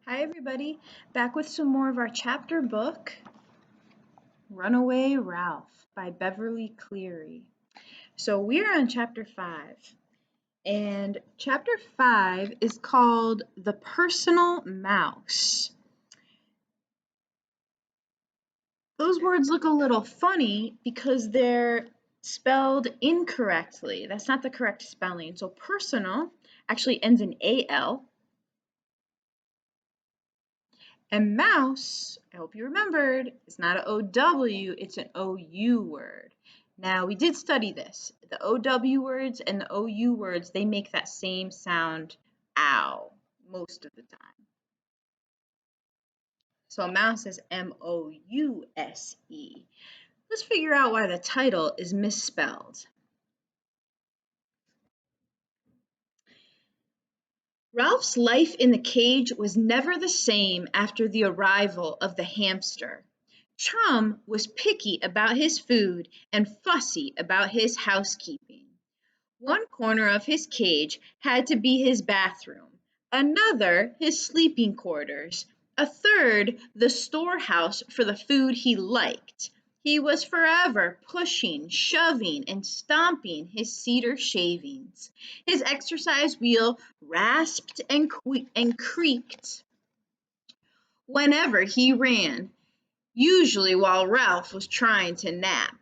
Hi everybody, back with some more of our chapter book, Runaway Ralph by Beverly Cleary. So we're on chapter 5, and chapter 5 is called The Personal Mouse. Those words look a little funny because they're spelled incorrectly. That's not the correct spelling. So personal actually ends in AL. And mouse, I hope you remembered, it's not an OW, it's an OU word. Now, we did study this. The OW words and the OU words, they make that same sound, ow, most of the time. So mouse is M-O-U-S-E. Let's figure out why the title is misspelled. Ralph's life in the cage was never the same after the arrival of the hamster. Chum was picky about his food and fussy about his housekeeping. One corner of his cage had to be his bathroom, another his sleeping quarters, a third the storehouse for the food he liked. He was forever pushing, shoving, and stomping his cedar shavings. His exercise wheel rasped and creaked whenever he ran, usually while Ralph was trying to nap.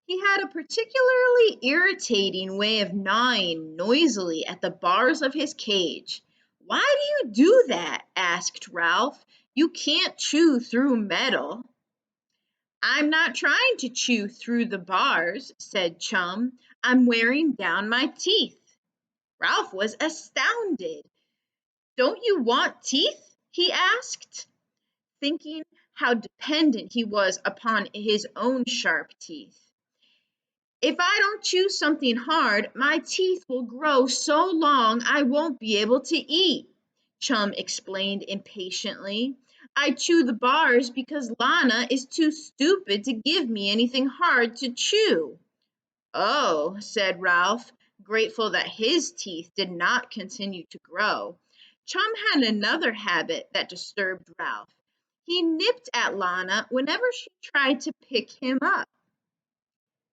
He had a particularly irritating way of gnawing noisily at the bars of his cage. "Why do you do that?" asked Ralph. "You can't chew through metal." "I'm not trying to chew through the bars," said Chum. "I'm wearing down my teeth." Ralph was astounded. "Don't you want teeth?" he asked, thinking how dependent he was upon his own sharp teeth. "If I don't chew something hard, my teeth will grow so long I won't be able to eat," Chum explained impatiently. "I chew the bars because Lana is too stupid to give me anything hard to chew." "Oh," said Ralph, grateful that his teeth did not continue to grow. Chum had another habit that disturbed Ralph. He nipped at Lana whenever she tried to pick him up.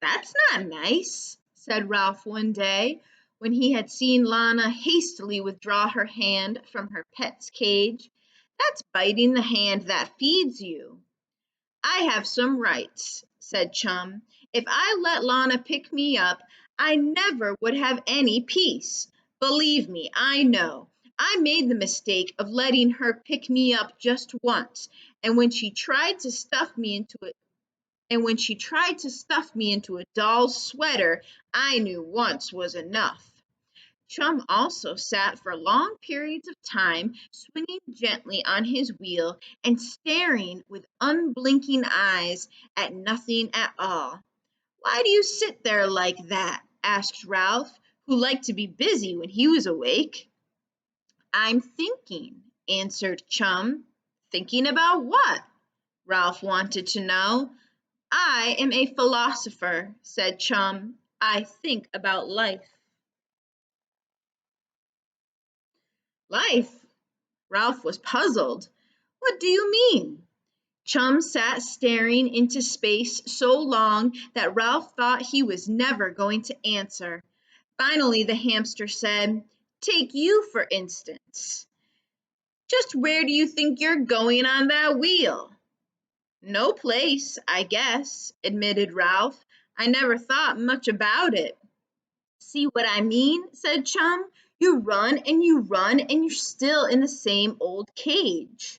"That's not nice," said Ralph one day, when he had seen Lana hastily withdraw her hand from her pet's cage. "That's biting the hand that feeds you." "I have some rights," said Chum. "If I let Lana pick me up, I never would have any peace. Believe me, I know. I made the mistake of letting her pick me up just once, and when she tried to stuff me into a doll's sweater, I knew once was enough." Chum also sat for long periods of time, swinging gently on his wheel and staring with unblinking eyes at nothing at all. "Why do you sit there like that?" asked Ralph, who liked to be busy when he was awake. "I'm thinking," answered Chum. "Thinking about what?" Ralph wanted to know. "I am a philosopher," said Chum. "I think about life." "Life?" Ralph was puzzled. "What do you mean?" Chum sat staring into space so long that Ralph thought he was never going to answer. Finally, the hamster said, "Take you, for instance. Just where do you think you're going on that wheel?" "No place, I guess," admitted Ralph. "I never thought much about it." "See what I mean?" said Chum. "You run and you're still in the same old cage."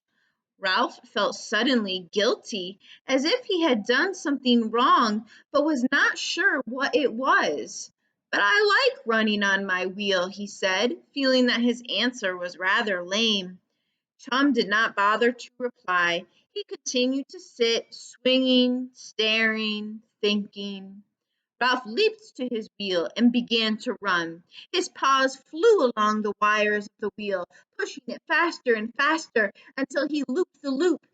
Ralph felt suddenly guilty, as if he had done something wrong, but was not sure what it was. "But I like running on my wheel," he said, feeling that his answer was rather lame. Chum did not bother to reply. He continued to sit, swinging, staring, thinking. Ralph leaped to his wheel and began to run. His paws flew along the wires of the wheel, pushing it faster and faster until he looped the loop.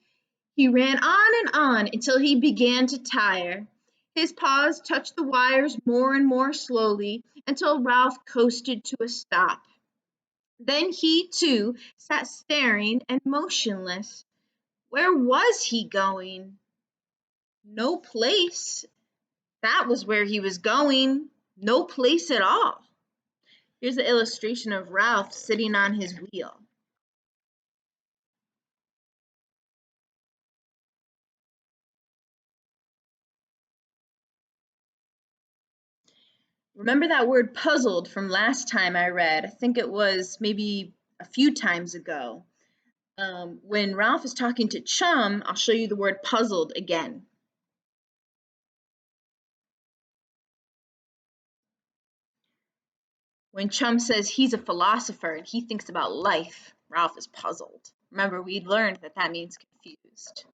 He ran on until he began to tire. His paws touched the wires more and more slowly until Ralph coasted to a stop. Then he, too, sat staring and motionless. Where was he going? No place. That was where he was going. No place at all. Here's an illustration of Ralph sitting on his wheel. Remember that word puzzled from last time I read? I think it was maybe a few times ago. When Ralph is talking to Chum, I'll show you the word puzzled again. When Chum says he's a philosopher and he thinks about life, Ralph is puzzled. Remember, we learned that that means confused.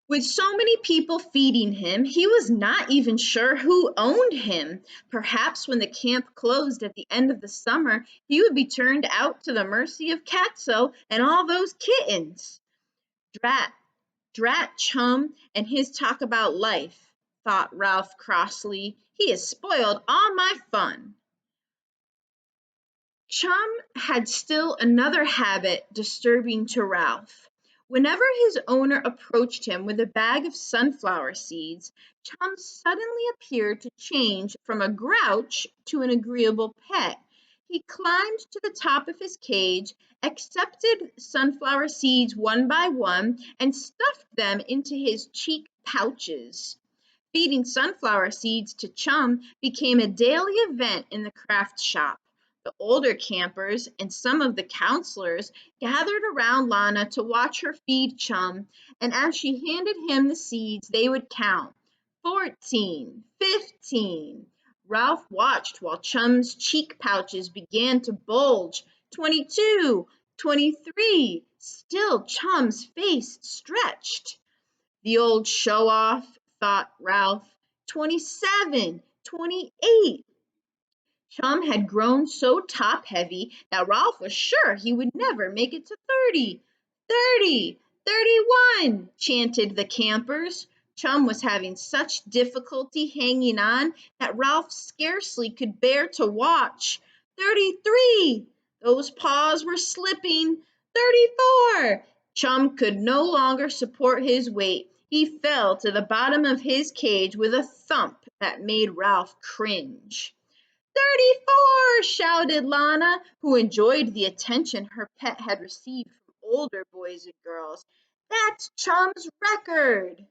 With so many people feeding him, he was not even sure who owned him. Perhaps when the camp closed at the end of the summer, he would be turned out to the mercy of Catso and all those kittens. Drat, drat Chum and his talk about life, thought Ralph crossly. He has spoiled all my fun. Chum had still another habit disturbing to Ralph. Whenever his owner approached him with a bag of sunflower seeds, Chum suddenly appeared to change from a grouch to an agreeable pet. He climbed to the top of his cage, accepted sunflower seeds one by one, and stuffed them into his cheek pouches. Feeding sunflower seeds to Chum became a daily event in the craft shop. The older campers and some of the counselors gathered around Lana to watch her feed Chum, and as she handed him the seeds, they would count 14, 15. Ralph watched while Chum's cheek pouches began to bulge. 22, 23. Still Chum's face stretched. The old show-off, thought Ralph. 27, 28. Chum had grown so top-heavy that Ralph was sure he would never make it to 30. 30, 31, chanted the campers. Chum was having such difficulty hanging on that Ralph scarcely could bear to watch. 33, those paws were slipping. 34, Chum could no longer support his weight. He fell to the bottom of his cage with a thump that made Ralph cringe. 34, shouted Lana, who enjoyed the attention her pet had received from older boys and girls. That's Chum's record.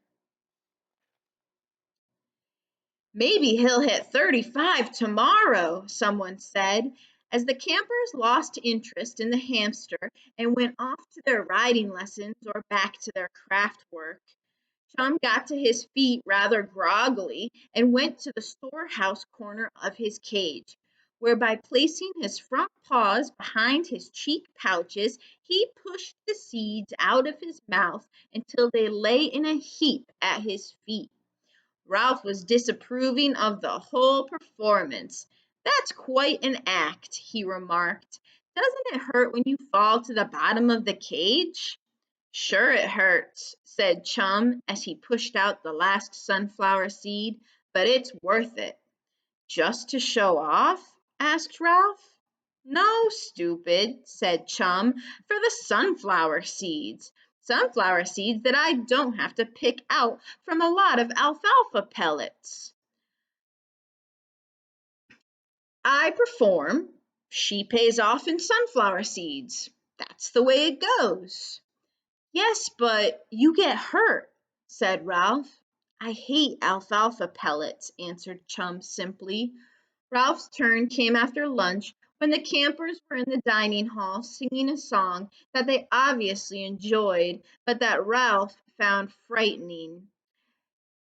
Maybe he'll hit 35 tomorrow, someone said, as the campers lost interest in the hamster and went off to their riding lessons or back to their craft work. Chum got to his feet rather groggily and went to the storehouse corner of his cage, where by placing his front paws behind his cheek pouches, he pushed the seeds out of his mouth until they lay in a heap at his feet. Ralph was disapproving of the whole performance. That's quite an act, he remarked. Doesn't it hurt when you fall to the bottom of the cage? Sure it hurts, said Chum as he pushed out the last sunflower seed, but it's worth it. Just to show off? Asked Ralph. No, stupid, said Chum, for the sunflower seeds. Sunflower seeds that I don't have to pick out from a lot of alfalfa pellets. I perform. She pays off in sunflower seeds. That's the way it goes. Yes, but you get hurt, said Ralph. I hate alfalfa pellets, answered Chum simply. Ralph's turn came after lunch when the campers were in the dining hall singing a song that they obviously enjoyed, but that Ralph found frightening.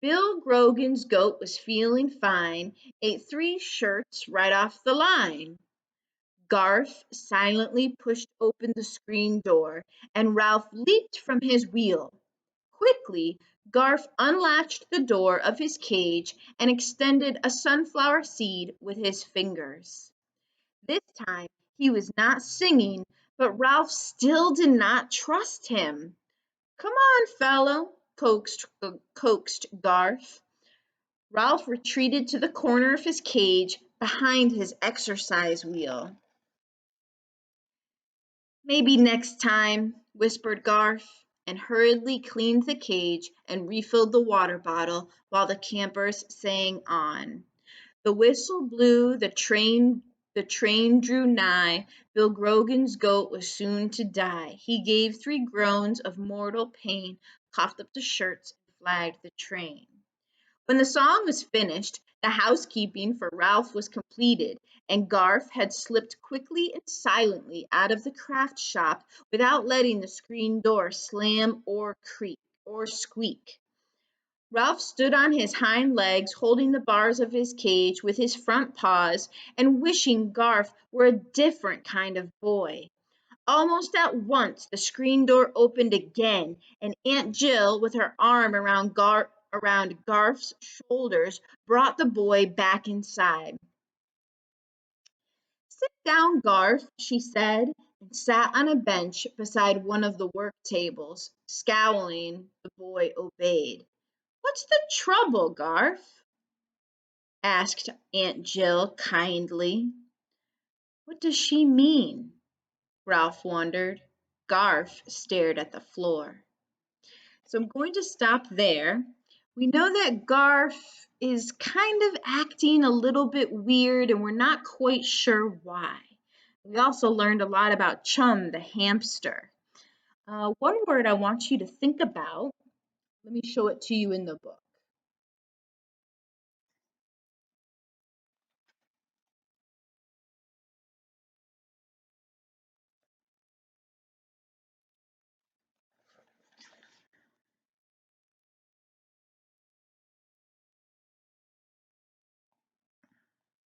Bill Grogan's goat was feeling fine, ate 3 shirts right off the line. Garth silently pushed open the screen door, and Ralph leaped from his wheel. Quickly, Garth unlatched the door of his cage and extended a sunflower seed with his fingers. This time he was not singing, but Ralph still did not trust him. Come on, fellow, coaxed Garth. Ralph retreated to the corner of his cage behind his exercise wheel. "Maybe next time," whispered Garth, and hurriedly cleaned the cage and refilled the water bottle while the campers sang on. The whistle blew, the train drew nigh. Bill Grogan's goat was soon to die. He gave 3 groans of mortal pain, coughed up the shirts, and flagged the train. When the song was finished, the housekeeping for Ralph was completed, and Garth had slipped quickly and silently out of the craft shop without letting the screen door slam or creak or squeak. Ralph stood on his hind legs, holding the bars of his cage with his front paws, and wishing Garth were a different kind of boy. Almost at once the screen door opened again, and Aunt Jill, with her arm around Garth's shoulders, brought the boy back inside. "Sit down, Garth," she said, and sat on a bench beside one of the work tables. Scowling, the boy obeyed. "What's the trouble, Garth?" asked Aunt Jill kindly. What does she mean? Ralph wondered. Garth stared at the floor. So I'm going to stop there. We know that Garth is kind of acting a little bit weird, and we're not quite sure why. We also learned a lot about Chum, the hamster. One word I want you to think about, let me show it to you in the book.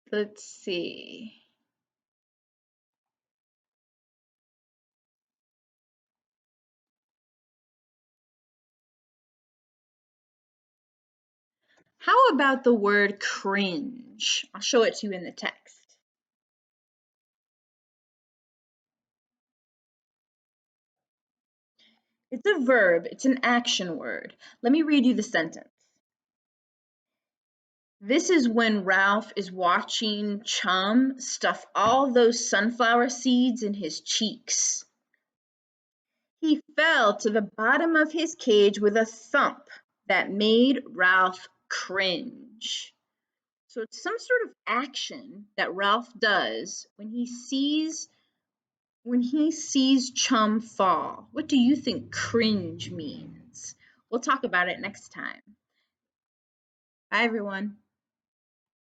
Let's see. How about the word cringe? I'll show it to you in the text. It's a verb, it's an action word. Let me read you the sentence. This is when Ralph is watching Chum stuff all those sunflower seeds in his cheeks. He fell to the bottom of his cage with a thump that made Ralph cringe. So it's some sort of action that Ralph does when he sees Chum fall. What do you think cringe means? We'll talk about it next time. Bye, everyone.